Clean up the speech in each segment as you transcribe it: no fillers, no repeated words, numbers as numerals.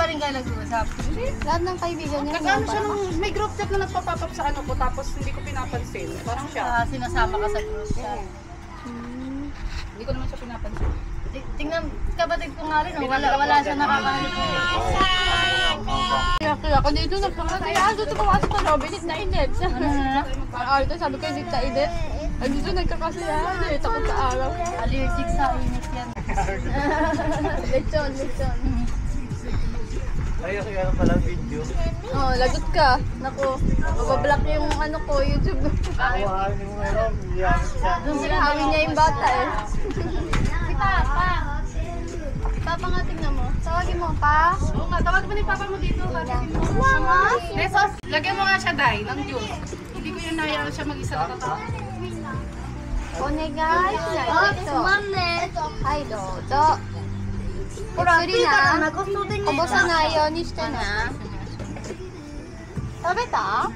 rin kayo nag-uusap? Hindi. Lahat ng kaibigan niya. Nag-ano siya nung may group chat na nagpa-pop up sa ano ko tapos hindi ko pinapansin. Parang siya. Sinasama ka sa group chat. Hindi ko naman siya pinapansin. Tingnan, kapatid ko nga rin, wala siya nakakahanap ko. Kaya ako dito nagpapatay. Dito pumasok sa lobby, na init. Ito sabi ko, init na init. Ay, dito nagkakasiyahan. Takot sa araw. Allergic sa init yan. Lechon. Ay, kaya pala video. Oh, lagot ka. Naku, mabablock yung ano ko, YouTube. Kawahan mo ngayon, iyan siya. Doon sinahawin niya yung bata eh. Si Papa. Papa nga, tingnan mo. Tawagin mo, Pa. Oo nga, tawag mo ni Papa mo dito. Mama. Nesos, lagyan mo nga siya dahil ng juice. Hindi ko yung nahayaan siya mag-isa nakatawa. Onegai. Hi, Dodo. Sorry na. Obosa na yun. Nishite na. Tabeta?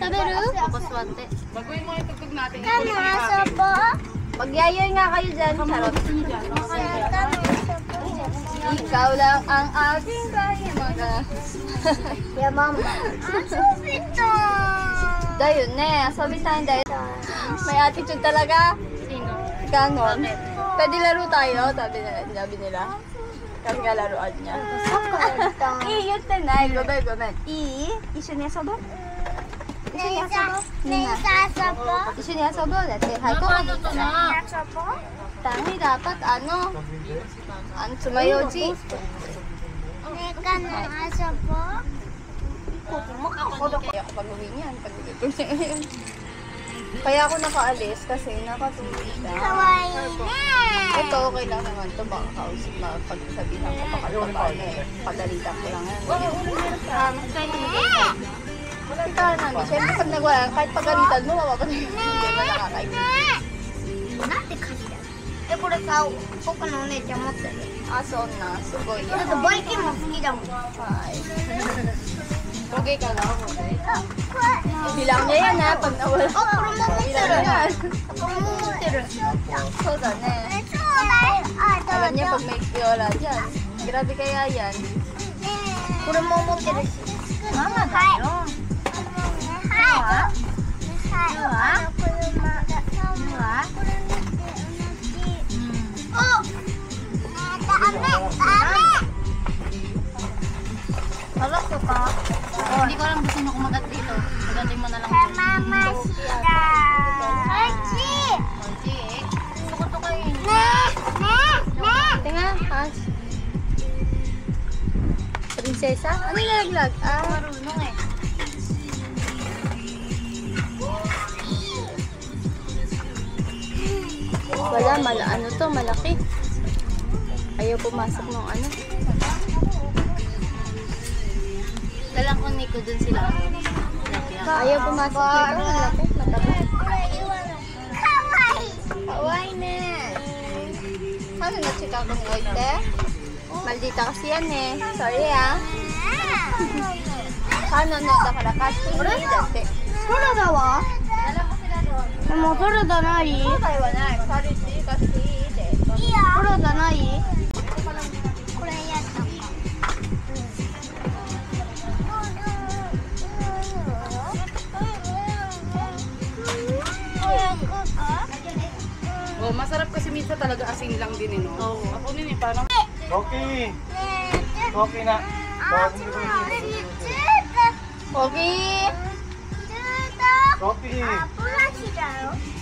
Taberu? Paswante. Baguhin mo yung tugtog natin. Ikulit mo yung akin. Magyayoy nga kayo dyan. Charot. Ikaw lang ang aking kaya mga. Yeah, mama. Dayon ne. Sabi tayo dayon. May attitude talaga. Sino? Ganon. Pwede laro tayo, sabi nila. Kasi nga laruan niya. Iyot na na. Gomen. Isho niya sobo? Isho niya sobo? Isho niya sobo? Dati, hay ko. Ano to na? Tangi dapat, sumayoji. Kaya ako pag-uwi niyan, kaya ako nakaalis kasi nakatulog siya. Ito, okay lang naman ito. Baka pagsabihan ko baka paano eh. Pagalitan ko lang yan. Kita namin. Siyempre pag nagwala, kahit pagalitan mo, mapapagalitan mo. Hindi ba nakakaibigan? なんで貸してるこれ買おう他のお姉ちゃん持ってる Ah, so na. Sugoy だ yan. ってバイキンも好きだもん Hi. Okay ka na. Bilang niya yan ha, pag nawala. Oh,これも持ってる Bilang yan. これも持ってる So da ne. そうだよあ Alam niya pag may viola dyan. Grabe kaya yan. これも持ってるしママだよはいはいこれ持って同じおダメ Halak ka pa? Hindi ko alam kung sino kumagat dito. Magaling mo na lang. Mama sida Hachi Okay. Gusto ko kayo. Tingnan, Hans. Prinsesa? Ano nalaglag? Ah, Marunong eh. wala. Ano to? Malaki. Ayaw pumasok ng ano. Dalang ko Nico dun sila. Ayaw pumasok dito. Malaki. Mataba. Kawaii Kawaii ne. Ano na chika kong oite? Maldita kasi yan eh. Sorry ah. Ano no? Dakara kasi. Dati. サラダはでもサラダない Tayo na. Sorry kasi. サラダないこれやったか Oh, masarap kasi minsan talaga asin lang din eh, no? Oo. Ako din eh, parang... Okay. Okay na. Okay. Okay.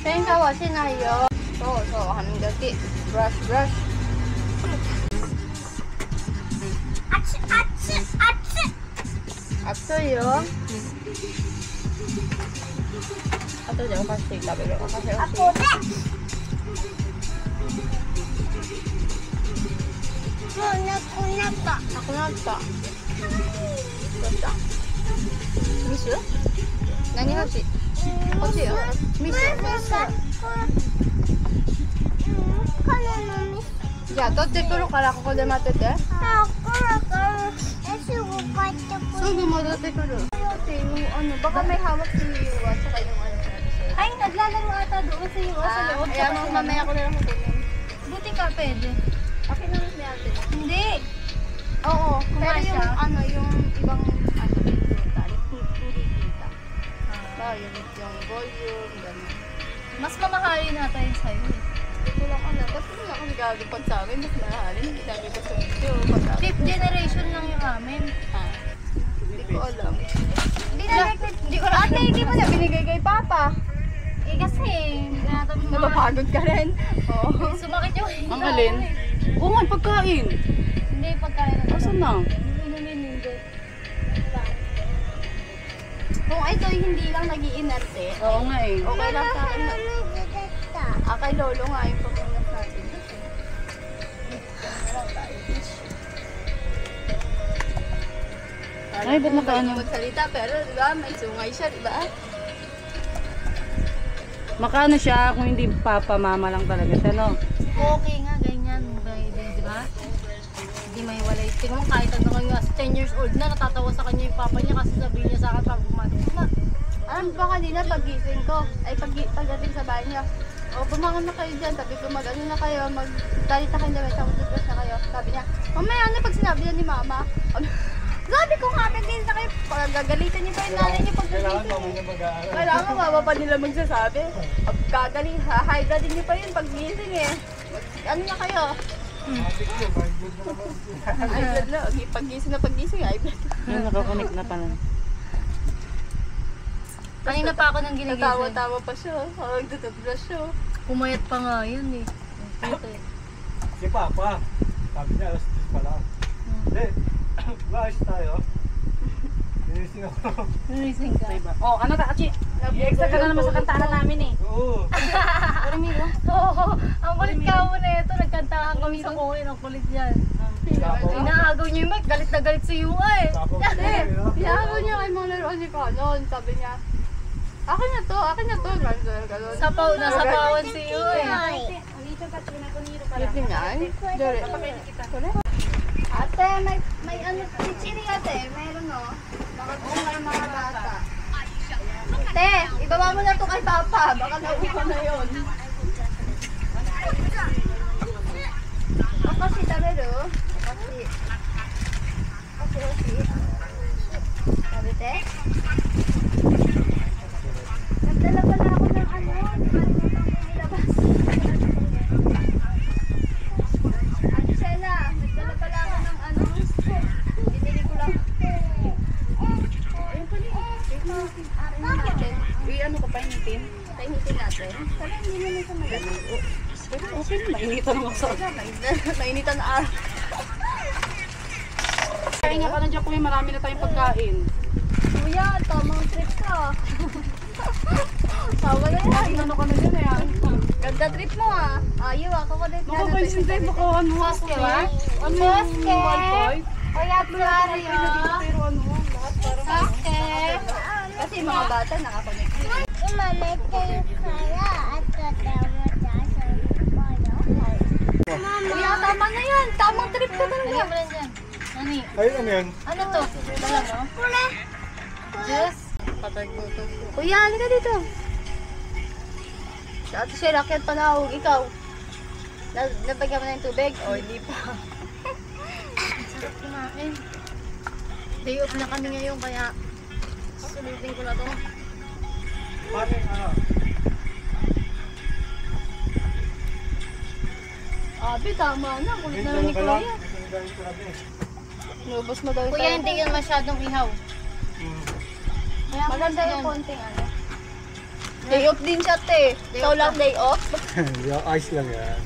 Kaya wa shinai yo. So, hamigaki. Brush. 熱いよ。後でお菓子食べる。お菓子欲しい。なくなった。どうした？ミス？何欲しい？欲しいよ。ミス？じゃあ取ってくるからここで待ってて。すぐ戻ってくる。Baka may hawak si Yuwa saka yung ano. Ay, naglalaro ata doon si Yuwa sa loob. Kaya mamaya ko na lang kukunin. Buti ka, pwede. Akin na si ate. Hindi. Oo, pero Kumasya? yung ano, yung ibang ano, pindutan, hindi kita. Yung volume, gano'n. Mas mamahalin nata yun sa'yo eh. Hindi ko lang alam. Ba't hindi ako nagagapag sa amin? Mas mahalin. Hindi namin ko sa video. Fifth generation lang yung amin. Hindi ko alam. Hindi ko na Ate, hindi mo na binigay kay Papa. Eh kasi, tinatabi mo. Napapagod ka rin. Oo. Sumakit yung Ang alin? Oo nga, pagkain. Hindi, pagkain na. Asan na? Inumin hindi. Kung ito hindi lang nag-iinerte, Oo nga eh. okay lang sa akin. Kay Lolo nga yung pamunas natin. Ay, ba't nakaano? Magsalita, pero di ba, may sungay siya, di ba? Makaano siya kung hindi papa, mama lang talaga siya, no? Okay nga, ganyan. Di ba? Hindi may walay. Tingnan mo, kahit ano kayo, 10 years old na, natatawa sa kanya yung papa niya kasi sabihin niya sa akin pag bumating na. Alam ba kanina pagising ko, ay pagdating sa bahay niya, bumangon na kayo dyan, sabi ko mag-ano na kayo, mag-dalit na kayo na tapos toothbrush na kayo. Sabi niya, mamaya ano pag sinabi niya ni mama? Sabi ko nga, pagdating na kayo, gagalitan niyo pa yung nanay niyo pag Kailangan nagising. mamay na mag-aaral. Kailangan mama pa nila magsasabi. Pagkagaling, hahayda din niyo pa yun pag gising eh. Ano na kayo? Matik yun, my good na naman. Ay, blood na. Pag-gising na pag-gising, ay blood. Ayun, nakakonect na pala. Kanina pa ako nang ginigising. Natawa-tawa pa siya. Nagtututbrush siya. Pumayat pa nga yun eh. Si Papa, sabi niya, alas 10 pa lang. Hindi, maayos tayo. Sinising ako. Narising ka. Oh, ano ta, Achi? I-extra ka na naman sa kantahan namin eh. Oo. Oo, ang kulit ka mo na ito. Nagkantahan kami sa kuhin. Ang kulit yan. Inaagaw niyo yung mic. Galit na galit sa iyo eh. Tapos, Pinahabol niya kay mga laruan ni Kanon. Sabi niya, akin na to. Ganun. Sapaw na sapawan sa iyo eh. Ulit niya ay? Dore. Ate, may ano, chichiri ate. Meron no. Mga bata. Te, ibaba mo na to kay Papa. Baka nauupa na yun. Kasi tabero. Kasi. Sabi te? Nagdala pala ako ng ano. Nakalimutan kong ilabas. Ate Sela, nagdala pala ako ng ano. Binili ko lang. Ayun pala. Arin natin. Ano ka pa initin? Painitin natin. Pero hindi naman sa malamig. Okay, mainitan naman sa... Mainitan na araw. Kaya nga pa nandiyan kuya, marami na tayong pagkain. Kuya, tamang trip ka. Tawa na yan. Ano ka na dyan eh. Ganda trip mo ah. Ayaw ako ko din. Naku, ba yung tayo baka ano? Soske ba? Ano? Soske. Wi-Fi? Kuya Florio. Pero ano? Lahat parang... Soske. Kasi mga bata nakakonect. Imalit kayo kaya at katama dyan sa polo. Kuya, tama na yan. Tamang trip ka Lagyan talaga. mo lang dyan. Nani? Ay, ano yun? Ano to? Dala mo? Juice? Patay-gutom ko. Kuya, halika dito. Dati siya, rakyat pa na ako. Ikaw. Nabagyan mo na yung tubig? O, hindi pa. Sarap kumain. Day off na kami ngayon kaya sulitin ko na to. Paano yung ano? Abi, tama na. Kulit na Minsan ni ka lang. Kuya. Minsan ka lang sabi. Nubos mo daw yung Kuya, hindi yun masyadong ihaw. Kaya Maganda yung konting ano. Day off din siya, te. Day Ikaw off lang day off. Hindi, ayos lang yan.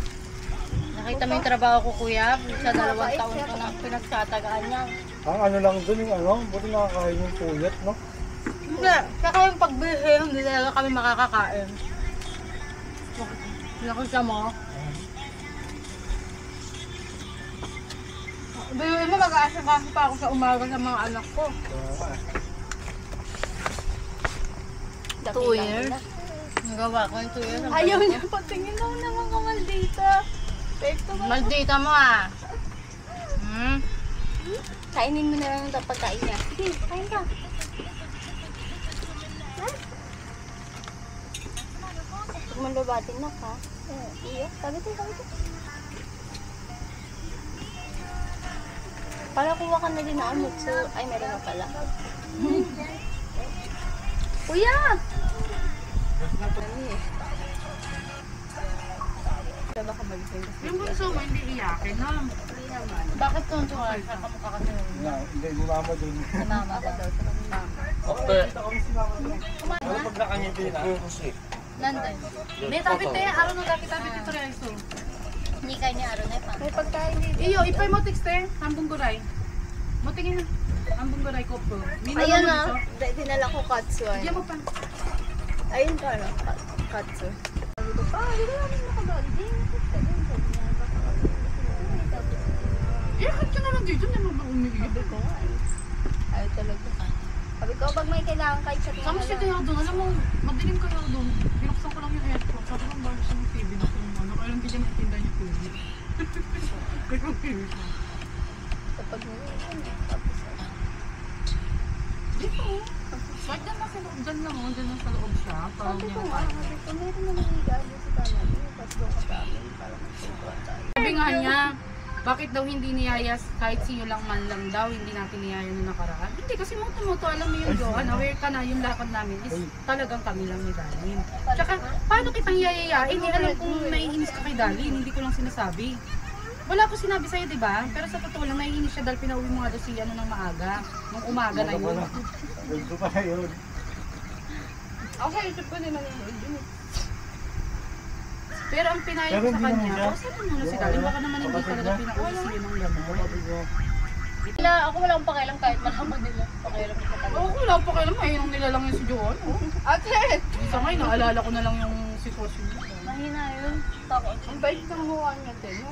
Nakita mo yung trabaho ko, kuya. Sa 2 taon ko nang pinagtatagaan niya. Ang ano lang dun yung ano, buti nakakain yung puyat, no? Hindi. Kaya kayong pagbihi, hindi talaga kami makakakain. Nakita mo? Bihin mo, mag-aasikaso pa ako sa umaga sa mga anak ko. 2 years? Nagawa ko yung 2 years. Ayaw niya patingin lang naman ka maldita. Pekto ba? Maldita mo ah. Hmm? Kainin mo na lang ang pagkain niya. Sige, kain ka. Huwag mong babatin na ka. Iyo, sabi to. Para kuha ka na din na amutsu. Ay, meron na pala. Kuya! Kaya baka mag-send. Yung bunso mo, hindi iyakin, no? Hindi naman. Bakit kung tuwal sa kamukha kasi Hindi, ni mama dun. si mama Ako daw sa mama. Kita kami si mama dun. Ano pag nakangiti na? Nandun. May tapit tayo, araw na dati tapit ito rin. Hindi kanya araw na pa. May pagkain dito. Iyo, ipay mo texter, hambong guray. Mo tingin na. Hambong guray ko po. Ayun na. Dinala ko katsu. Diyan mo pa. Ayun pa na. Katsu. Sabi ko pa, hindi ko namin makagawa. Hindi, sabi niya. Iyakat ka na lang dito, hindi mo ba umiiyak? Sabi ko nga eh. Ayaw talaga. Sabi ko, pag may kailangan kahit sa Sama siya kaya doon, alam mo, madilim kaya doon. Binuksan ko lang yung aircon. Sabi ko, bago siya ng TV na kung ano. Kaya lang hindi niya matinda niya TV. Kaya kung TV siya. Kapag nilihan eh. Tapos Dito. Kahit dyan lang sa loob, dyan lang, dyan lang sa loob siya. Parang sabi ko niya. nga, sabi ko, meron na naliga doon sa tanong. Tapos doon ka sa amin para magsubuan tayo. Sabi nga niya, bakit daw hindi niyayas kahit siyo lang man lang daw, hindi natin niyaya nung nakaraan? Hindi, kasi moto-moto, alam mo yung Johan, aware ka na, yung lakad namin is talagang kami lang ni Darlene. Tsaka, paano kitang yayayain? Hindi alam kung naiinis ka kay Darlene, hindi ko lang sinasabi. Wala ko sinabi sa'yo, di ba? Pero sa totoo lang, naiinis siya dahil pinauwi mo nga daw si ano ng maaga. Nung umaga na yun. Gusto pa na yun. Ako sa YouTube ko din nanonood yun eh. Pero ang pinayag Pero ko sa hindi kanya, naman siya. kausapin mo na si Darlene, baka naman hindi talaga pinauwi siya ng gamot. Ako wala akong pakialam kahit malaman nila. Pakialam ko talaga. Oo, wala pa kayo, mainong nila lang yun si Johan. Ate! Isa ngayon, naalala ko na lang yung sitwasyon niya. Mahina yun. Takot. Ang bait ng mukha niya din. No?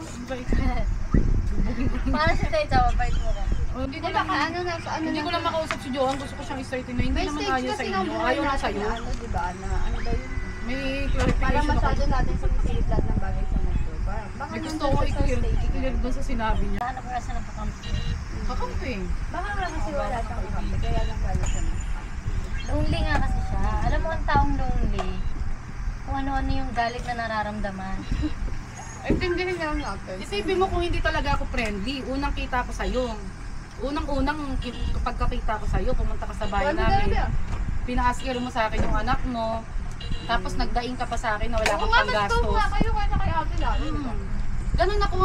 Para sa tayo, mabait mo ka. Hindi ko Di ba lang ka ano na sa ano Hindi na- ko lang makausap si Johan, gusto ko siyang i-straighten na hindi May naman stage ayaw sa kasi ng inyo, buhay ayaw na natin sa'yo. na ano, di ba? Na ano daw yun? May Para clarification masyado ako. natin sinisilip lahat ng bagay sa mundo. Baka May gusto nandun ko siya sa stage i-clear na- doon sa sinabi niya. Hanap ka sa nagkakampi. Kakampi. Baka nga kasi wala siyang kakampi, kaya lang gano'n siya. Lonely nga kasi siya. Alam mo ang taong lonely. Kung ano-ano yung galit na nararamdaman. Intindihin lang natin. Isipin mo kung hindi talaga ako friendly, unang kita ko sa'yo. Unang-unang pagkakita ko sa'yo, pumunta ka sa bahay Ano namin. talaga? Pina-askir mo sa akin yung anak mo. Tapos nagdaing ka pa sa akin na wala Oo kang nga, nag-talk panggastos. nga kayo kaya kay ate lalo. Ganun ako,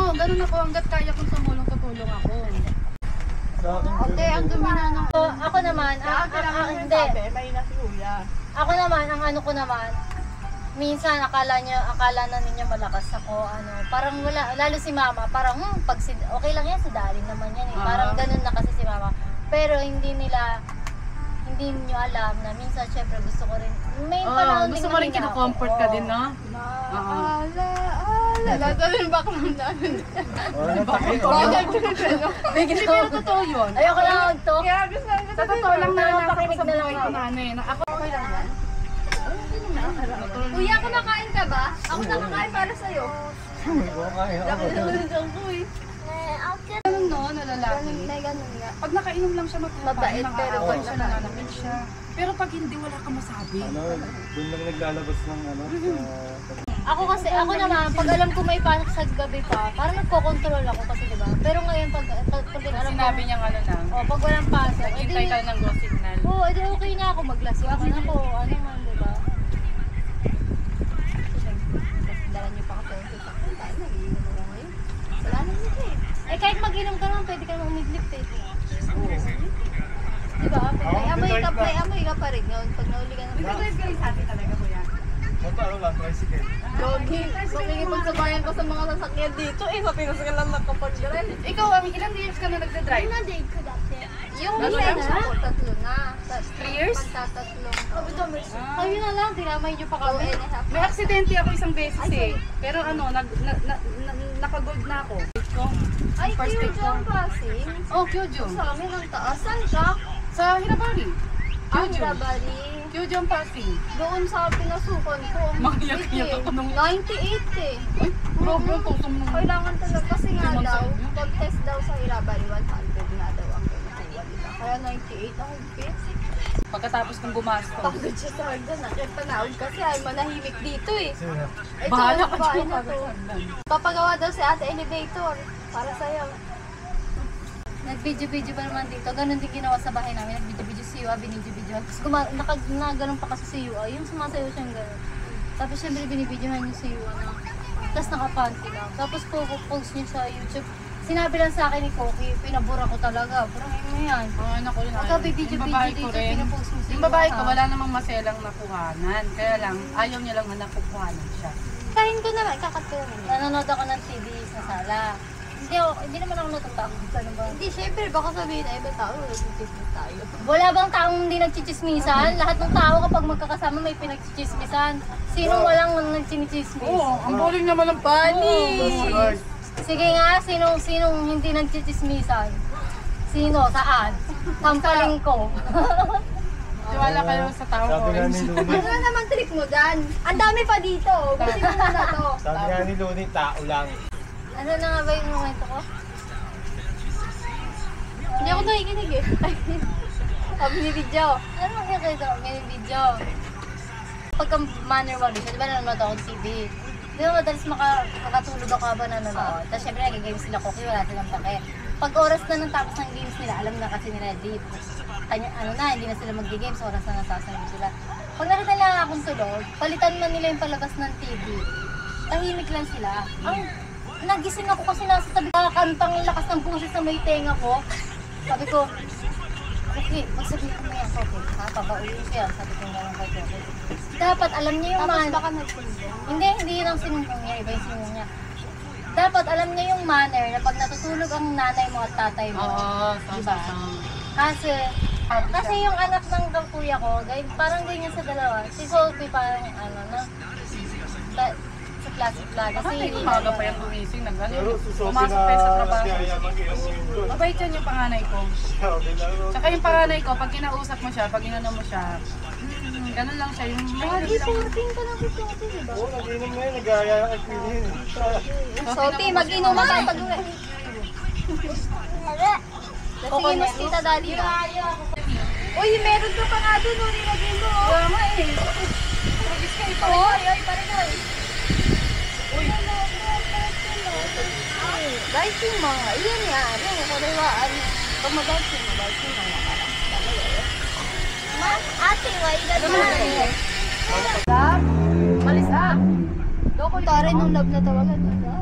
hanggat kaya kong tumulong, tutulong ako. Sa akin, Ate, ang dumi na ng... So, ako naman, hindi. May na si Kuya. Ako naman, ang ano ko naman, minsan akala na ninyo malakas ako, ano, parang wala, lalo si mama, parang pag okay lang yan, si Darlene naman yan eh. Parang ganun na kasi si mama. Pero hindi niyo alam na minsan syempre gusto ko rin, may panahon Gusto mo rin kino-comfort ka din, no? Lalo yung background namin. Hindi, pero totoo yun. Ayoko lang mag-talk. Kaya gusto namin Sa totoo lang naranasan ko Pakinig sa na lang buhay ko ako. na ano eh. Na ako, okay lang yan. Kuya, kumakain ka ba? Ako nakakain para sa'yo. ganun no, na lalaki. Ganun nga. Pag nakainom lang siya Mabait, pero pag siya, nananamit siya. Pero pag hindi, wala ka masabi. Ano, doon lang naglalabas ng ano, Ako naman, pag alam ko may panik sa gabi pa, parang nagko-control ako kasi diba? Pero ngayon, pag alam ko, Sinabi niyang ano na, pag walang pasok, hintay ka ng go signal. edi okay na ako, maglasing ako, ano man, diba? Dala niyo pa ako. Nagiinom mo ngayon. Wala na yun eh. Eh kahit mag-inom ka naman, pwede ka naman umidlip eh. Diba? May amoy ka pa rin yun. Pag nahuli ka ng Nagdadrive ka rin sa atin talaga, kuya. ano lang, tricycle. Gogi. Makikipagsabayan ko sa mga sasakyan dito eh. Sa Pinas ka lang nakapag-drive. Ikaw, ilang years ka na nagdadrive? Yung Ano isa lang? na, tatlo na. 3 years? Magtatatlong. Ayun na lang, dinamay niyo pa kami. 2.5. May aksidente ako isang beses eh. Pero ano, nakagold na ako. Ay, First cute date ko. yung passing. Oh, Kyujo. Sa amin ang taas. Saan ka? Sa Hirabari. Ang Kyujo. Rabari. Kyujo ang passing. Doon sa pinasukan ko. ang Maiyak-iyak big ako nung- 98 eh. Ay, grabe ang tusok mo. Kailangan talaga kasi nga Limang daw, sabi. pag-test daw sa Irabari, 100 nga daw ang kinukuha, diba? Kaya 98 ako fit. Pagkatapos kong gumasto. Pagod siya sa hagdan, nakipanaog kasi ay manahimik dito eh. Sino? Ito, Bahala ka babae dyan. na to. Papagawa daw si ate elevator para sa'yo. nag-video-video pa naman dito. Ganun din ginawa sa bahay namin. Nag-video-video si Yua, binidyo-video. Tapos ganun pa kasi si Yua. Yung sumasayo siyang ganun. Tapos syempre binibidyohan niya si Yua na. Tapos nakapanty lang. Tapos post niya sa YouTube. Sinabi lang sa akin ni Koki, pinabura ko talaga. Burahin mo yan. Ang anak ko yun. Pagka video-video Yung babae ko dito, rin. pinapost mo si Yung Yua, babae ko, ha? wala namang maselang nakuhanan. Kaya lang, ayaw niya lang na nakukuhanan siya. Kain ko naman, kakat ko naman. Nanonood ako ng TV sa sala. Hindi naman ako natatakot. Ano ba? Hindi, syempre, baka sabihin na ibang tao, nag-business tayo. Wala bang taong hindi nagchichismisan? Lahat ng tao kapag magkakasama may pinagchichismisan. Sino walang nagchichismis? Oo, ang boring naman ng panis. Sige nga, sinong hindi nagchichismisan? Sino? Saan? Sampaling ko. Tiwala kayo sa tao Sabi nga ni orange. Luni, Ano naman trip mo dyan? Ang dami pa dito. Busin mo muna to. sabi nga ni Luni, tao lang. Ano na nga ba yung momento ko? Hindi ako nakikinig eh. Sabi ni video. Ano makikita ko? May video. Pagka manner wali siya, di ba nanonood ako ng TV? Di ba madalas makatulog ako habang nanonood? Tapos syempre nag-games sila Koki, wala silang pake. Pag oras na ng tapos ng games nila, alam na kasi nila deep. Kanya, hindi na sila mag-games, oras na nasasabi sila. Pag nakita nila akong tulog, palitan man nila yung palabas ng TV. Tahimik lang sila. Nagising ako kasi nasa tabi kakantang lakas ng boses na may tenga ko. Sabi ko, okay, magsabihin mo yan, okay. Papauliin ko yan, sabi ko gano'n kay Koki. Dapat alam niya yung Tapos man. baka nagsumbong. Hindi yun ang sinumbong niya, iba yung sinumbong niya. Dapat alam niya yung manner na pag natutulog ang nanay mo at tatay mo. Oo, Diba? Kasi yung anak ng kuya ko, parang ganyan sa dalawa. Si Sophie parang sa classic vlog. Kasi Kasi hindi umaga pa yung gumising, Pero nag-ano. si Sophie Pumasok na pa sa trabaho. kaya mag-inom yun. Mabait yan yung panganay ko. Sabi na, Tsaka yung panganay ko, pag kinausap mo siya, pag inano mo siya, ganun lang siya. Yung Lagi 14 pa lang si Sophie, diba? oo, nag-inom na yun, nag-aya kay Pinin. Sophie, mag-inuman tayo pag-uwi. Sige, mas kita dali ba? Uy, meron ka pa nga doon, nilagay mo. Tama eh. Tragis ka, iparay. Biting mga, iyan yan. Ano, kaliwaan. Pag mag-biting mo, biting mga parang talaga. Ate, why ka na? Malis up. Tari nung love na tawagan mo.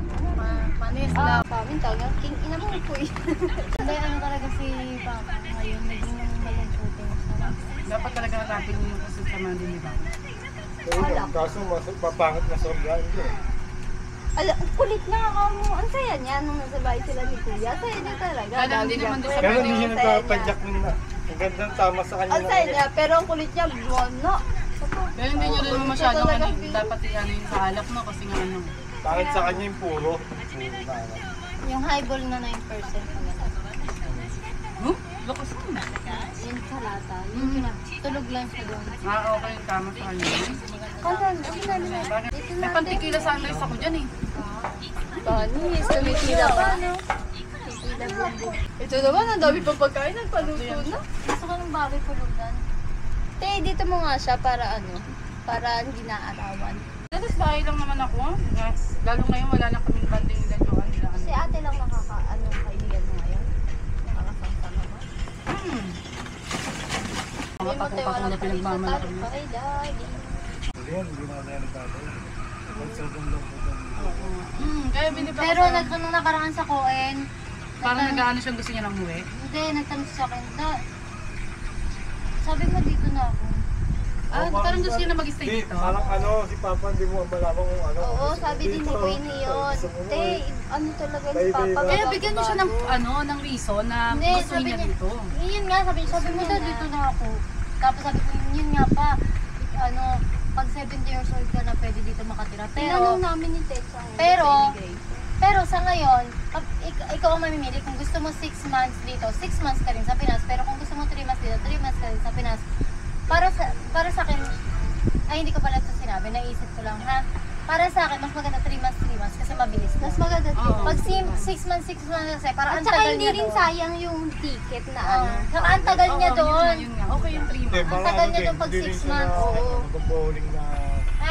Manis lang. Pamin tawagan, king ina mo po eh. Hindi, ano talaga si Papa ngayon, naging malungkutin siya. Dapat talaga natin yung kasama din, di ba? Kaso papangit na sobra. Hindi. Ala, kulit nga ako mo. Ang saya niya nung nasa bahay sila ni Kuya. Saya niya talaga. Kaya hindi naman doon sa Pero pwede hindi siya mo. nagpapadyak na. Ang gandang tama sa kanya. Ang saya niya, pero ang kulit niya, bono. Kaya hindi nyo rin masyadong ano, dapat i-ano yung sa alak mo kasi nga ano. Bakit sa kanya yung puro? Yung highball na 9% ang ganda. Huh? Lakas mo. Yung salata, yung tulog lang siya doon. Okay yung tama sa kanya. Kanan, ang sinabi na. Bakit? May pantikila sunrise ako dyan eh. Tanis, tumitila pa, no? Titila bumbong. Ito naman, ang dami pang pagkain, nagpaluto na. Gusto ko ng baboy pulugan. Te, dito mo nga siya para ano, para hindi naarawan. Tapos bahay lang naman ako. Lalo ngayon wala na kaming banding nila Johan nila. Si ate lang ano, kaibigan mo ngayon. Nakakasangka naman. Mga patong-patong na pinagmamalaki mo. Kay daddy. Hindi yan, hindi na kaya nagtatay. Pagsabong lang po kami. Kaya binibak Pero sa... nung nakaraan sa Coen, Parang nag-ano siyang gusto niya ng muwi. hindi, nagtanong siya sa akin, sabi mo dito na ako. Parang gusto niya na mag-stay Di, dito. parang si Papa, hindi mo malaman kung ano. Oo, Gusto sabi din ni dito. Queenie yun. Gusto mo Te, eh. ano talaga si Bye-bye Papa? ba? Kaya bigyan niyo siya ng ng reason na Hindi, gusto sabi niya niya- dito. Yun nga, sabi mo daw dito na ako. Tapos sabi ko, yun nga pa, pag 70 years old ka na pwede dito makatira. Tinanong namin ni Techa. Pero sa ngayon, ikaw ang mamimili. Kung gusto mo 6 months dito, 6 months ka rin sa Pinas. Pero kung gusto mo 3 months dito, 3 months ka rin sa Pinas. Para sa akin, ay hindi ko pala ito sinabi, naisip ko lang ha. Para sa akin, mas maganda 3 months kasi mabilis na. Mas maganda Oo. Pag 6 months kasi parang At ang saka tagal hindi niya rin doon. sayang yung ticket na Oo. ano. Saka ang tagal niya doon. Yun nga. Okay yung 3 Hindi, months. parang tagal niya din, doon pag hindi rin 6 siya months. na, Oo. mag-bowling na.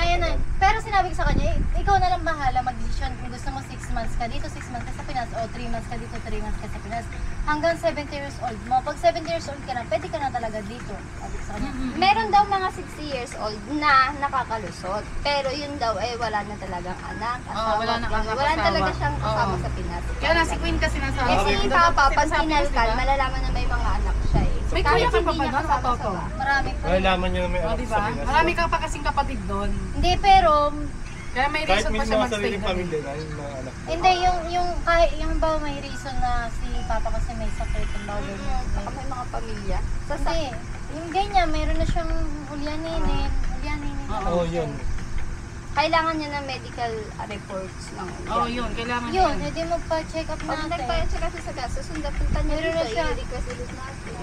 Ayan na. Pero sinabi ko sa kanya, ikaw na lang bahala mag-decision kung gusto mo 6 months ka dito, 6 months ka sa Pinas, o 3 months ka dito, 3 months ka sa Pinas. Hanggang 70 years old mo. Pag 70 years old ka na, pwede ka na talaga dito. Sabi ko sa kanya. Meron daw mga 60 years old na nakakalusot. Pero yun daw wala na talagang anak, asawa. wala na anak, Wala asawa. talaga siyang kasama Oo. sa Pinas. Kaya na si Queen kasi nasabi. Kasi yung papa, pag kinalkal, malalaman na may mga anak siya eh. So, May kahit kuya ka pa hindi ba niya doon, kasama o sa toto? bahay. Marami pa. Malalaman niyo na may O, anak diba? sa Pinas. Marami ka pa kasing kapatid doon. Hindi, pero Kaya may Kahit reason pa may siya mga mag-stay sariling doon. pamilya na yung mga anak. hindi, yung ba may reason na si Papa kasi may sakit, yung bago niya. Baka may mga pamilya. Hindi, yung ganyan, mayroon na siyang ulyaninin. Oo, yun. Kailangan niya ng medical reports ng Oo, yun. Kailangan Yun, yun. edi magpa-check up Pag natin. nagbayad siya kasi sa gastos, punta niya Meron na dito, siya. i-request ulit natin.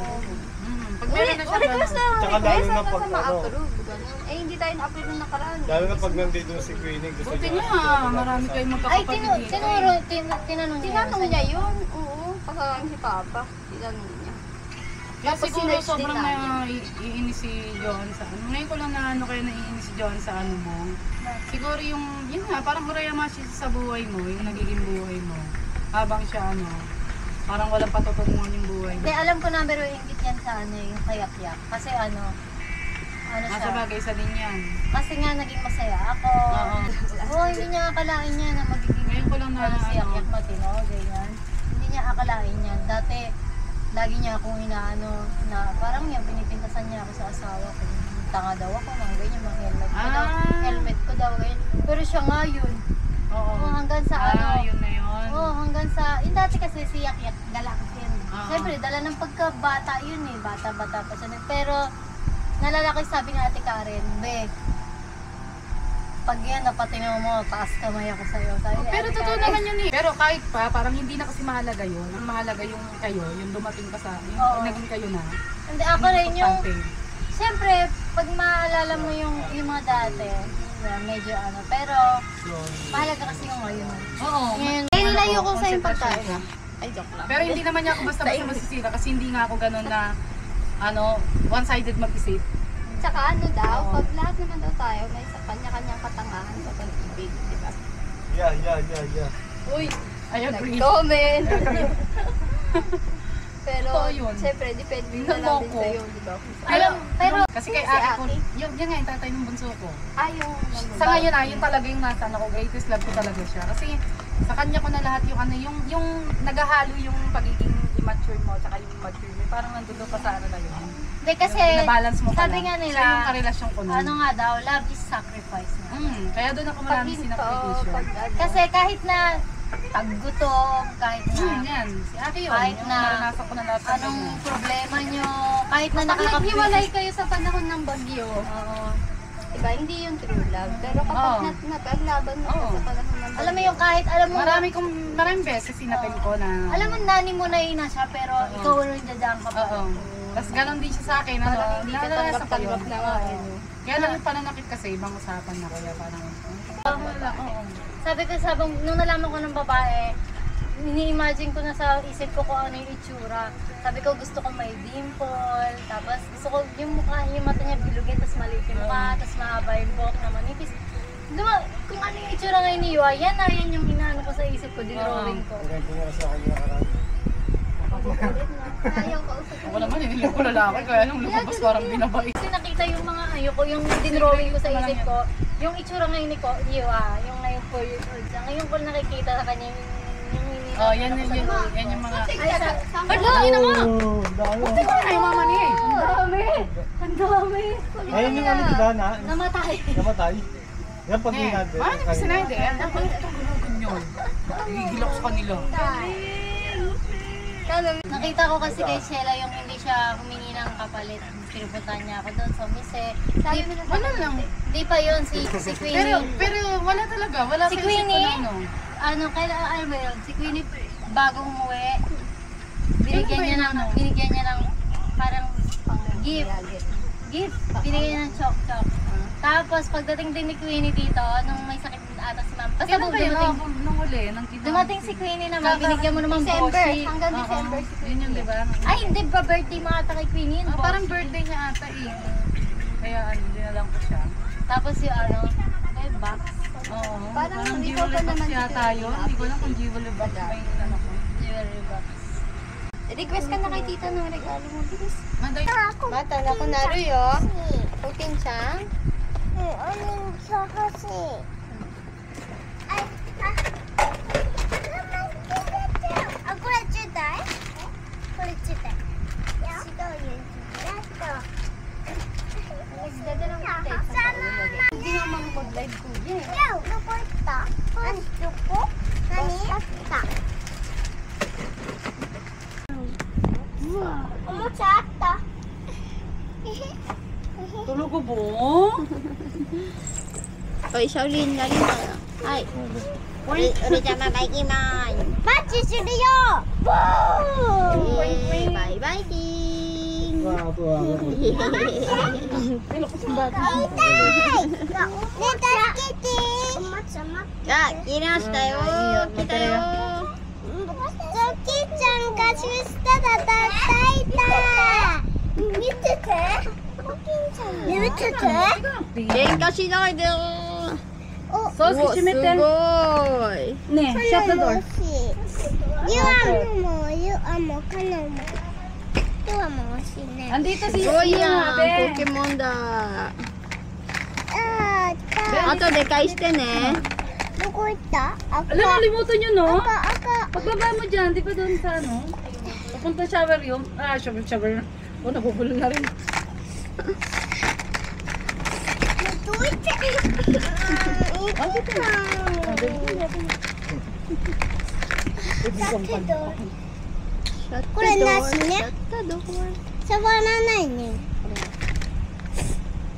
Pag meron na siya Request ganun. na, Tsaka request lalo na na pag sa ano. ma-approve. ganun. Eh, hindi tayo na-approve nung nakaraan. Lalo na pag nandito si Queenie, gusto Buti niya. niya, marami kayong Ay, magkakapatid. eh. tinanong niya. Tinanong niya yun, oo. Pagkakaan si Papa, tinanong niya. Kaya Tapos siguro sinerge din sobrang namin. iinis si John sa ano. Ngayon ko lang na ano kaya naiinis si John sa ano mo. Siguro yun nga, parang Murayamashi sa buhay mo, yung nagiging buhay mo. Habang siya ano, parang walang patutunguhan yung buhay Hindi, mo. alam ko number one ingit yan sa ano, yung kayak-yak. Kasi ano Nasa siya. bagay sa din yan. Kasi nga naging masaya ako. Oo. Hindi niya akalain niya na magiging Ngayon ko lang na, ano, si ano. Yak Matino, ganyan. Hindi niya akalain yan. Dati, lagi niya akong inaano na parang yung pinipintasan niya ako sa asawa ko. Tanga daw ako, mga ganyan, mga helmet ko daw. Ah. Helmet ko daw, ganyan. Pero siya nga yun. Oo. Hanggang sa ano. Yun na yun. Oo, hanggang sa, yung dati kasi si Yak Yak, galaksin. Oo. Siyempre, dala ng pagkabata yun eh, bata-bata pa siya. Pero, nalalaki sabi ni Ate Karen, Be, pag yan, napatingin mo, taas kamay ako sa'yo. Sabi ni Pero Ate totoo Karen. naman yun eh. Pero kahit pa, parang hindi na kasi mahalaga yun. Ang mahalaga yung kayo, yung dumating ka sa, yung Oo. naging kayo na. Hindi, ako rin yung, Importante. siyempre, pag maalala mo yung mga dati, medyo ano, pero, mahalaga kasi yung ngayon. Oo. Ngayon, Eh, nilayo ko sa yung Konsentrasyon pagkain. ka. Ay, joke lang. Pero hindi naman niya ako basta-basta masisira kasi hindi nga ako ganun na ano, one-sided mag-isip. Tsaka ano daw, Oo. pag lahat naman daw tayo, may sa kanya-kanyang katangahan sa pag-ibig, di ba? Yeah. Uy, I agree. Nag-comment! Pero, Totoo yun. siyempre, depende na Tingnan lang mo din ko. sa'yo, di ba? alam, pero, Kasi kay Si ate ko, Aki? yun nga yung tatay ng bunso ko. Yung Sa ngayon yun talaga yung nasa ano ko, greatest love ko talaga siya. Kasi sa kanya ko na lahat yung ano, yung naghahalo yung pagiging immature mo tsaka yung mature mo. Parang nandun pa sa ano na yun. hindi kasi, Yung binabalance mo sabi pala. nga nila, Siya yung karelasyon ko nun. ano nga daw, love is sacrifice na. Kaya doon ako pag marami hinto, sinapplication. pag ano. Kasi kahit na taggutom, kahit na Yan. Si ate yun. Kahit yung na naranasan ko na lahat ng anong ganyan. problema nyo, kahit na Pag nakakapwisis. naghiwalay kayo sa panahon ng bagyo, Oo. diba, hindi yung true love. Pero kapag Oo. napaglaban mo Oo. sa panahon ng bagyo, Alam mo yung kahit, alam mo, Maraming beses sinapin ko na. alam mo nani mo na ina siya, pero Oo. ikaw rin dadyan ka pa. Oo. Tapos ganon din siya sa akin. Ano, parang hindi ka naranasan ko tanggap-tanggap yun. na nga. Oo. Kaya lang yung pananakit kasi, ibang usapan na kaya parang... Oo. Sabi ko, nung nalaman ko ng babae, ini-imagine ko na sa isip ko kung ano yung itsura. Sabi ko, gusto ko may dimple, tapos gusto ko yung mukha, yung mata niya bilugin, tapos maliit yung mukha, tapos mahaba yung buhok na manipis. Kung ano yung itsura ngayon ni Yua, yan yung inaano ko sa isip ko, dinrawing ko. Ang ganito nga sa kanya nakaraan. ayaw ka usap. Ako naman, hindi ko lalaki, kaya nung lumabas parang binabait. Kasi nakita yung mga ayoko, yung dinrawing ko sa isip ko, yung itsura ngayon ni Yua, yung ngayon 4 years old siya. Ngayon ko nakikita sa kanya yung Oh, yan yung mga... Ay, Hala, ina mo! Oh, dami. Ay, mama niya eh. Ang dami! Ang dami! Ayun yung ano, diba, Namatay. namatay. Yan pag Eh, ginagay. paano ba sinayde? Ang kulit itong gulugan yun. Nagigilok sa kanila. Nakita ko kasi kay Sheila yung hindi siya humingi ng kapalit. Pinupuntahan niya ako doon. So, Sabi nila sa Wala lang. Hindi pa yun, si Queenie. Pero wala talaga. Wala Si sa isip ko Queenie? na ano. Ano ba yun? Si Queenie, bago umuwi, Kailan ba binigyan niya ng parang gift. Binigyan niya ng chok-chok. Tapos, pagdating din ni Queenie dito, nung may sakit ata si ma'am. Basta Kailan ba yun? dumating, Nung huli. dumating si Queenie naman, binigyan mo naman December, bossy. hanggang Oo. December. Yun yung diba? Ay, hindi ba birthday mo ata kay Queenie? Yun, Parang bossy. birthday niya ata eh. Kaya ano, dinalang ko siya. Tapos yung ano, box. Oo. Parang hindi ko jewelry pa box naman yata dito yun. Hindi ko alam kung jewelry box ba yung ano ko. Jewelry box. Request ka na kay tita ng regalo mo, bilis. Manday. Bata na ko na rin yo. Putin siya. Ano siya kasi? Ay,あ、これ10代？これ10代。違うよ。やっと。 Hindi naman mag-live kuya eh. どこ行った？何？どこ？何？あった。おもちゃあった。 Tulog ko po. Oy, Shaolin, galing ka na. Ay. Uri tama, bye, Kiman. マッチするよ。Bye, bye, King. Wow, tuwa ako. 痛い。ね、助けて。おもちゃ待って。 Ah, kinas tayo. Kita yo. ゾキちゃんがしたら叩いた。見てて。見てて。 Genkaしないでよ。 Sos, isimite. すごい。 Ne, shut the door. You are mo, you are mo, kano mo. You are mo, si ne. Andito si すごいやん。 Ate. ポケモンだ。あー、後で返してね。どこ行った赤。 Alam, nalimutan nyo, no? 赤。 Pagbaba mo dyan, di ba doon sa ano? Papunta shower yung, shower. O, nabubulong na rin. どういって。これなしね。触らないね。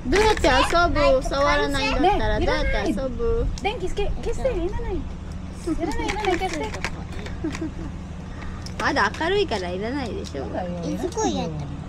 どうやって遊ぶ？触らないんだったらどうやって遊ぶ？ Den, kiske, inanay. Inanay, kiske. まだ明るいからいらないでしょ。すごいやった。